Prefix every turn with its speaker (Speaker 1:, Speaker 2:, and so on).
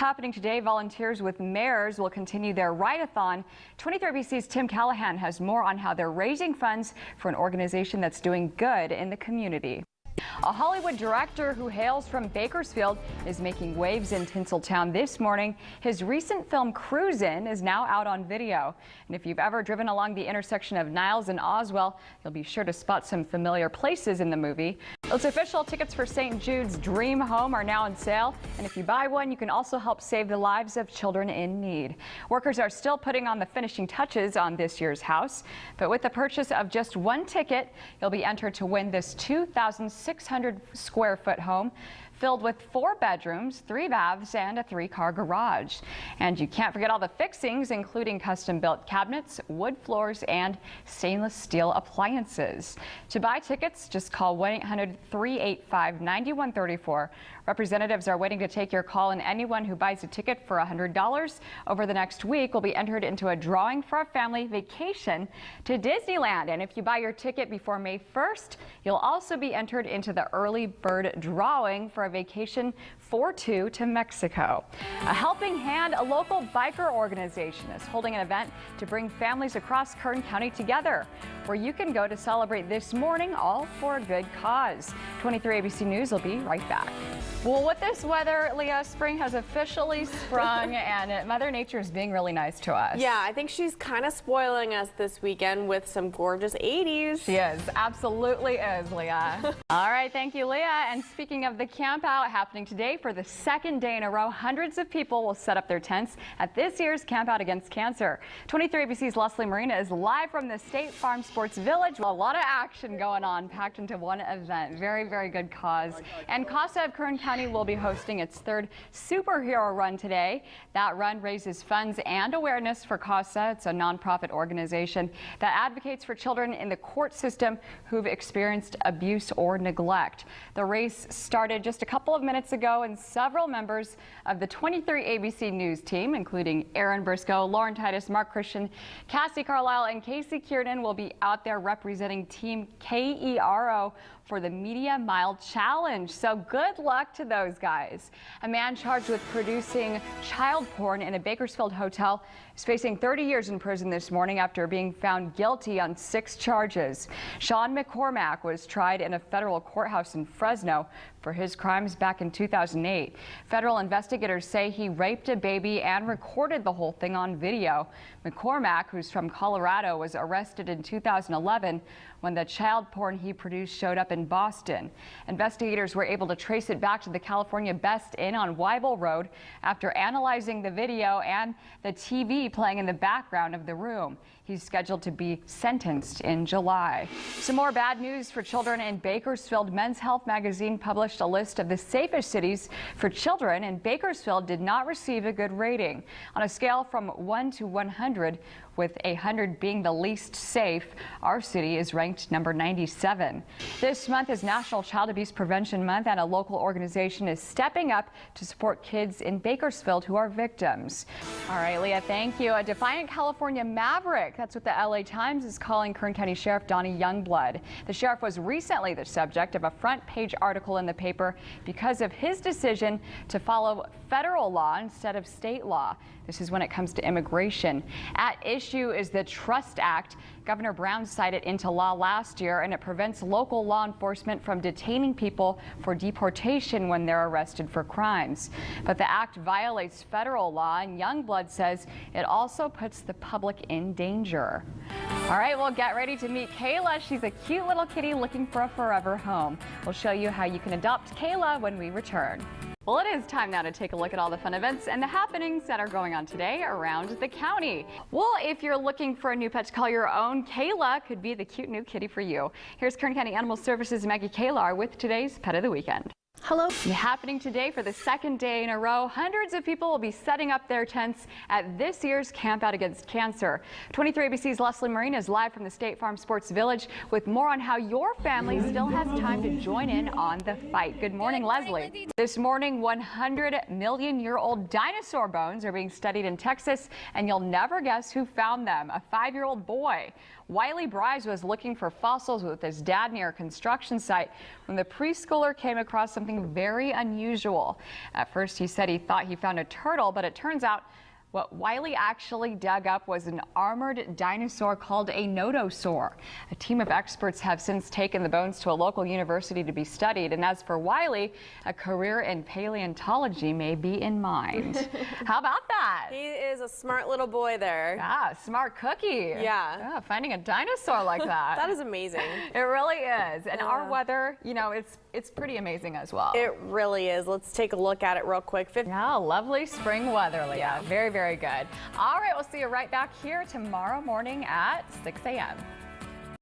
Speaker 1: Happening today, volunteers with mares will continue their ride-a-thon. 23ABC's Tim Callahan has more on how they're raising funds for an organization that's doing good in the community. A Hollywood director who hails from Bakersfield is making waves in Tinseltown this morning. His recent film Cruisin' is now out on video. And if you've ever driven along the intersection of Niles and Oswell, you'll be sure to spot some familiar places in the movie. It's official, tickets for St. Jude's Dream Home are now on sale. And if you buy one, you can also help save the lives of children in need. Workers are still putting on the finishing touches on this year's house. But with the purchase of just one ticket, you'll be entered to win this 2,600 square foot home filled with 4 bedrooms, 3 baths, and a 3-car garage. And you can't forget all the fixings, including custom-built cabinets, wood floors, and stainless steel appliances. To buy tickets, just call 1-800-385-9134. Representatives are waiting to take your call, and anyone who buys a ticket for $100 over the next week will be entered into a drawing for a family vacation to Disneyland. And if you buy your ticket before May 1st, you'll also be entered into the early bird drawing for a vacation for 2 to Mexico. A Helping Hand, a local biker organization, is holding an event to bring families across Kern County together, where you can go to celebrate this morning, all for a good cause. 23ABC News will be right back. Well, with this weather, Leah, spring has officially sprung and Mother Nature is being really nice to us.
Speaker 2: Yeah, I think she's kind of spoiling us this weekend with some gorgeous 80s.
Speaker 1: She is, absolutely is, Leah. All right, thank you, Leah. And speaking of the camp out happening today for the 2nd day in a row, hundreds of people will set up their tents at this year's Camp Out Against Cancer. 23ABC's Leslie Marina is live from the State Farm Sports Village. A lot of action going on, packed into one event. Very, very good cause. And CASA of Kern County will be hosting its 3rd superhero run today. That run raises funds and awareness for CASA. It's a nonprofit organization that advocates for children in the court system who've experienced abuse or neglect. The race started just a couple of minutes ago, and several members of the 23ABC News team, including Aaron Briscoe, Lauren Titus, Mark Christian, Cassie Carlisle, and Casey Kiernan, will be out there representing Team KERO for the Media Mile Challenge. So good luck to those guys. A man charged with producing child porn in a Bakersfield hotel is facing 30 years in prison this morning after being found guilty on 6 charges. Sean McCormack was tried in a federal courthouse in Fresno for his crimes back in 2008. Federal investigators say he raped a baby and recorded the whole thing on video. McCormack, who's from Colorado, was arrested in 2011 when the child porn he produced showed up in Boston. Investigators were able to trace it back to the California Best Inn on Weibel Road after analyzing the video and the TV playing in the background of the room. He's scheduled to be sentenced in July. Some more bad news for children in Bakersfield. Men's Health magazine published a list of the safest cities for children, and Bakersfield did not receive a good rating. On a scale from 1 to 100, with 100 being the least safe, our city is ranked number 97. This month is National Child Abuse Prevention Month, and a local organization is stepping up to support kids in Bakersfield who are victims. All right, Leah, thank you. A defiant California maverick. That's what the LA Times is calling Kern County Sheriff Donnie Youngblood. The sheriff was recently the subject of a front-page article in the paper because of his decision to follow federal law instead of state law. This is when it comes to immigration. At issue is the Trust Act. Governor Brown signed it into law last year, and it prevents local law enforcement from detaining people for deportation when they're arrested for crimes. But the act violates federal law, and Youngblood says it also puts the public in danger. All right, well, get ready to meet Kayla. She's a cute little kitty looking for a forever home. We'll show you how you can adopt Kayla when we return. Well, it is time now to take a look at all the fun events and the happenings that are going on today around the county. Well, if you're looking for a new pet to call your own, Kayla could be the cute new kitty for you. Here's Kern County Animal Services' Maggie Kalar with today's Pet of the Weekend.
Speaker 3: Hello.
Speaker 1: Happening today for the 2nd day in a row, hundreds of people will be setting up their tents at this year's Camp Out Against Cancer. 23ABC's Leslie Marina is live from the State Farm Sports Village with more on how your family still has time to join in on the fight. Good morning, Leslie. This morning, 100-million-year-old dinosaur bones are being studied in Texas, and you'll never guess who found them, a 5-year-old boy. Wiley Bryce was looking for fossils with his dad near a construction site when the preschooler came across something something very unusual. At first, he said he thought he found a turtle, but it turns out what Wiley actually dug up was an armored dinosaur called a nodosaur. A team of experts have since taken the bones to a local university to be studied. And as for Wiley, a career in paleontology may be in mind. How about that?
Speaker 2: He is a smart little boy there.
Speaker 1: Yeah, smart cookie.
Speaker 2: Yeah.
Speaker 1: Finding a dinosaur like that.
Speaker 2: That is amazing.
Speaker 1: It really is. And our weather, you know, it's pretty amazing as well.
Speaker 2: It really is. Let's take a look at it real quick.
Speaker 1: Yeah, lovely spring weather, Leah.
Speaker 2: Yeah.
Speaker 1: Very, very good. All right, we'll see you right back here tomorrow morning at 6 a.m.